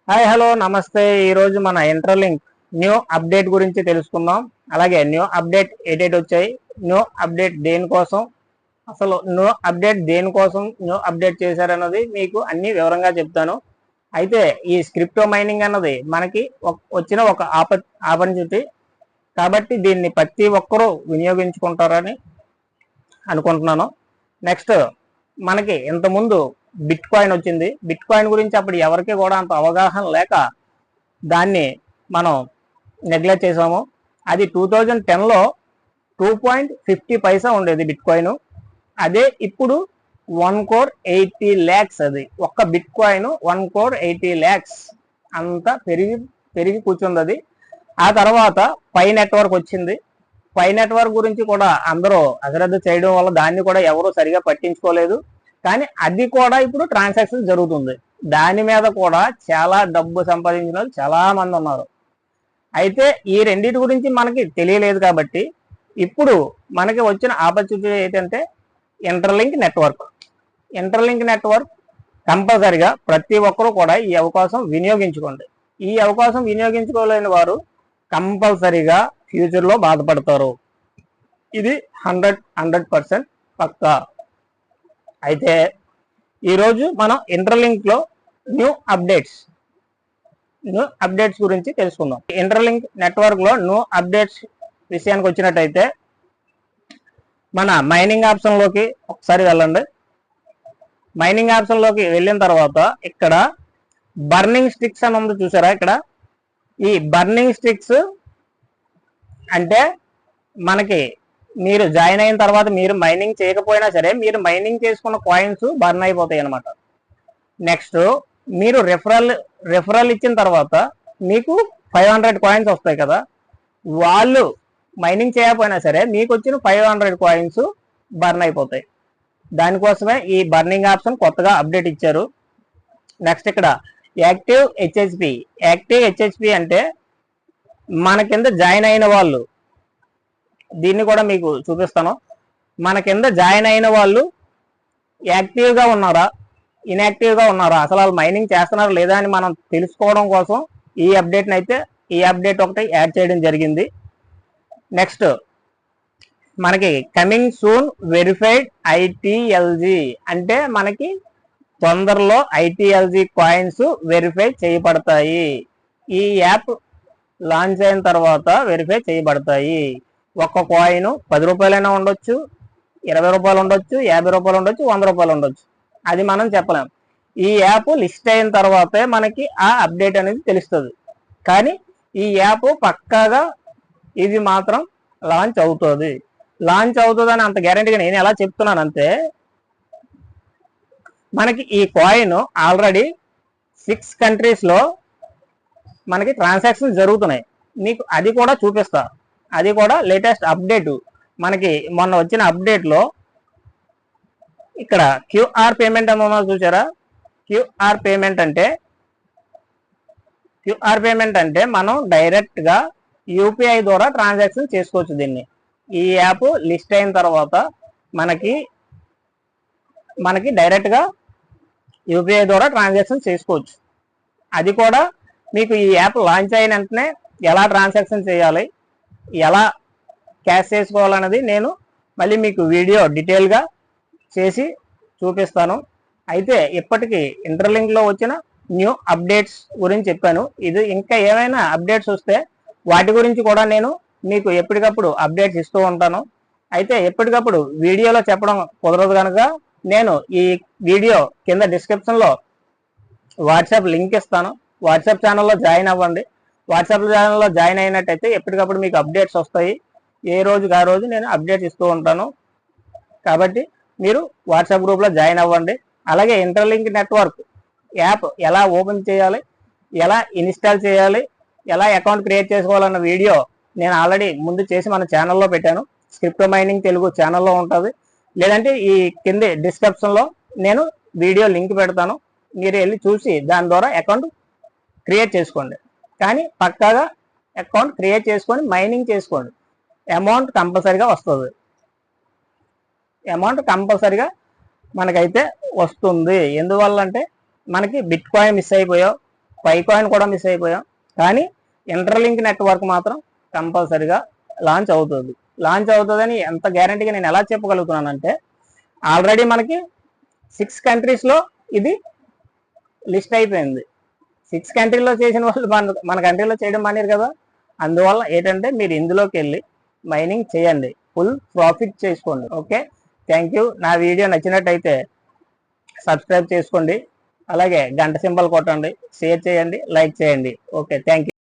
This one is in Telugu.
హాయ్ హలో నమస్తే. ఈరోజు మన ఇంటర్లింక్ న్యూ అప్డేట్ గురించి తెలుసుకుందాం. అలాగే న్యూ అప్డేట్ ఏటేటి వచ్చాయి, న్యూ అప్డేట్ దేనికోసం, అసలు న్యూ అప్డేట్ దేనికోసం న్యూ అప్డేట్ చేశారన్నది మీకు అన్ని వివరంగా చెప్తాను. అయితే ఈ స్క్రిప్టో మైనింగ్ అన్నది మనకి వచ్చిన ఒక ఆపర్చునిటీ కాబట్టి దీన్ని ప్రతి ఒక్కరూ వినియోగించుకుంటారని అనుకుంటున్నాను. నెక్స్ట్ మనకి ఇంతకుముందు బిట్ కాయిన్ వచ్చింది. బిట్ కాయిన్ గురించి అప్పుడు ఎవరికి కూడా అంత అవగాహన లేక దాన్ని మనం నెగ్లెక్ట్ చేసాము. అది 2010లో 2.50 పైసా ఉండేది బిట్ కాయిన్. అదే ఇప్పుడు 1,80 lakhs. అది ఒక్క బిట్ కాయిన్ 1,80 lakhs అంతా పెరిగి కూర్చుంది. అది ఆ తర్వాత పై నెట్వర్క్ వచ్చింది. పై నెట్వర్క్ గురించి కూడా అందరూ అశ్రద్ధ చేయడం వల్ల దాన్ని కూడా ఎవరు సరిగా పట్టించుకోలేదు. కానీ అది కూడా ఇప్పుడు ట్రాన్సాక్షన్ జరుగుతుంది. దాని మీద కూడా చాలా డబ్బు సంపాదించిన వాళ్ళు చాలా మంది ఉన్నారు. అయితే ఈ రెండింటి గురించి మనకి తెలియలేదు కాబట్టి ఇప్పుడు మనకి వచ్చిన ఆపర్చునిటీ ఏంటంటే ఇంటర్లింక్ నెట్వర్క్. ఇంటర్లింక్ నెట్వర్క్ కంపల్సరిగా ప్రతి ఒక్కరూ కూడా ఈ అవకాశం వినియోగించుకోండి. ఈ అవకాశం వినియోగించుకోలేని వారు కంపల్సరిగా ఫ్యూచర్లో బాధపడతారు. ఇది 100% పక్కా. అయితే ఈరోజు మనం ఇంటర్లింక్లో న్యూ అప్డేట్స్ గురించి తెలుసుకుందాం. ఇంటర్లింక్ నెట్వర్క్లో న్యూ అప్డేట్స్ విషయానికి వచ్చినట్టయితే మన మైనింగ్ ఆప్షన్లోకి ఒకసారి వెళ్ళండి. మైనింగ్ ఆప్షన్లోకి వెళ్ళిన తర్వాత ఇక్కడ బర్నింగ్ స్టిక్స్ అని ఉంది, చూసారా? ఇక్కడ ఈ బర్నింగ్ స్టిక్స్ అంటే మనకి మీరు జాయిన్ అయిన తర్వాత మీరు మైనింగ్ చేయకపోయినా సరే మీరు మైనింగ్ చేసుకున్న కాయిన్స్ బర్న్ అయిపోతాయి అనమాట. నెక్స్ట్ మీరు రెఫరల్ ఇచ్చిన తర్వాత మీకు 500 కాయిన్స్ వస్తాయి కదా. వాళ్ళు మైనింగ్ చేయకపోయినా సరే మీకు వచ్చిన 500 కాయిన్స్ బర్న్ అయిపోతాయి. దానికోసమే ఈ బర్నింగ్ ఆప్షన్ కొత్తగా అప్డేట్ ఇచ్చారు. నెక్స్ట్ ఇక్కడ యాక్టివ్ హెచ్హెచ్పి అంటే మన కింద జాయిన్ అయిన వాళ్ళు, దీన్ని కూడా మీకు చూపిస్తాను. మన కింద జాయిన్ అయిన వాళ్ళు యాక్టివ్గా ఉన్నారా, ఇన్యాక్టివ్గా ఉన్నారా, అసలు వాళ్ళు మైనింగ్ చేస్తున్నారా లేదా అని మనం తెలుసుకోవడం కోసం ఈ అప్డేట్ ఒకటి యాడ్ చేయడం జరిగింది. నెక్స్ట్ మనకి కమింగ్ సూన్ వెరిఫైడ్ ఐటీఎల్జీ అంటే మనకి తొందరలో ఐటీఎల్జీ కాయిన్స్ వెరిఫై చేయబడతాయి. ఈ యాప్ లాంచ్ అయిన తర్వాత వెరిఫై చేయబడతాయి. ఒక్క కాయిన్ 10 రూపాయలైనా ఉండొచ్చు, 20 రూపాయలు ఉండొచ్చు, 50 రూపాయలు ఉండొచ్చు, 100 రూపాయలు ఉండొచ్చు. అది మనం చెప్పలేం. ఈ యాప్ లిస్ట్ అయిన తర్వాతే మనకి ఆ అప్డేట్ అనేది తెలుస్తుంది. కానీ ఈ యాప్ పక్కాగా ఇది మాత్రం లాంచ్ అవుతుంది అని అంత గ్యారంటీగా నేను ఎలా చెప్తున్నానంటే, మనకి ఈ కాయిన్ ఆల్రెడీ 6 కంట్రీస్లో మనకి ట్రాన్సాక్షన్ జరుగుతున్నాయి. మీకు అది కూడా చూపిస్తా. అది కూడా లేటెస్ట్ అప్డేట్. మనకి మొన్న వచ్చిన అప్డేట్లో ఇక్కడ క్యూఆర్ పేమెంట్ అన్న చూసారా? క్యూఆర్ పేమెంట్ అంటే మనం డైరెక్ట్గా యూపీఐ ద్వారా ట్రాన్సాక్షన్ చేసుకోవచ్చు. దీన్ని ఈ యాప్ లిస్ట్ అయిన తర్వాత మనకి డైరెక్ట్గా యూపీఐ ద్వారా ట్రాన్సాక్షన్ చేసుకోవచ్చు. అది కూడా మీకు ఈ యాప్ లాంచ్ అయిన వెంటనే ఎలా ట్రాన్సాక్షన్ చేయాలి, ఎలా క్యాష్ చేసుకోవాలన్నది నేను మళ్ళీ మీకు వీడియో డీటెయిల్గా చేసి చూపిస్తాను. అయితే ఇప్పటికీ ఇంటర్లింక్లో వచ్చిన న్యూ అప్డేట్స్ గురించి చెప్పాను. ఇది ఇంకా ఏమైనా అప్డేట్స్ వస్తే వాటి గురించి కూడా నేను మీకు ఎప్పటికప్పుడు అప్డేట్స్ ఇస్తూ ఉంటాను. అయితే ఎప్పటికప్పుడు వీడియోలో చెప్పడం కుదరదు కనుక నేను ఈ వీడియో కింద డిస్క్రిప్షన్లో వాట్సాప్ లింక్ ఇస్తాను. వాట్సాప్ ఛానల్లో జాయిన్ అవ్వండి. వాట్సాప్ ఛానల్లో జాయిన్ అయినట్టయితే ఎప్పటికప్పుడు మీకు అప్డేట్స్ వస్తాయి. ఏ రోజుకి ఆ రోజు నేను అప్డేట్స్ ఇస్తూ ఉంటాను. కాబట్టి మీరు వాట్సాప్ గ్రూప్లో జాయిన్ అవ్వండి. అలాగే ఇంటర్లింక్ నెట్వర్క్ యాప్ ఎలా ఓపెన్ చేయాలి, ఎలా ఇన్స్టాల్ చేయాలి, ఎలా అకౌంట్ క్రియేట్ చేసుకోవాలన్న వీడియో నేను ఆల్రెడీ ముందు చేసి మన ఛానల్లో పెట్టాను. స్క్రిప్టో మైనింగ్ తెలుగు ఛానల్లో ఉంటుంది. లేదంటే ఈ కింద డిస్క్రిప్షన్లో నేను వీడియో లింక్ పెడతాను. మీరు వెళ్ళి చూసి దాని ద్వారా అకౌంట్ క్రియేట్ చేసుకోండి. కానీ పక్కాగా అకౌంట్ క్రియేట్ చేసుకొని మైనింగ్ చేసుకోండి. అమౌంట్ కంపల్సరీగా వస్తుంది. అమౌంట్ కంపల్సరీగా మనకైతే వస్తుంది. ఎందువల్ల అంటే మనకి బిట్ కాయిన్ మిస్ అయిపోయావు, పైకాయిన్ కూడా మిస్ అయిపోయాం. కానీ ఇంటర్లింక్ నెట్వర్క్ మాత్రం కంపల్సరిగా లాంచ్ అవుతుందని ఎంత గ్యారంటీగా నేను ఎలా చెప్పగలుగుతున్నానంటే, ఆల్రెడీ మనకి 6 కంట్రీస్లో ఇది లిస్ట్ అయిపోయింది. 6 కంట్రీలో చేసిన వాళ్ళు మన కంట్రీలో చేయడం మానేరు కదా. అందువల్ల ఏంటంటే మీరు ఇందులోకి వెళ్ళి మైనింగ్ చేయండి, ఫుల్ ప్రాఫిట్ చేసుకోండి. Okay, thank you. నా వీడియో నచ్చినట్టయితే సబ్స్క్రైబ్ చేసుకోండి, అలాగే గంట సింబల్ కొట్టండి, షేర్ చేయండి, లైక్ చేయండి. Okay, thank you.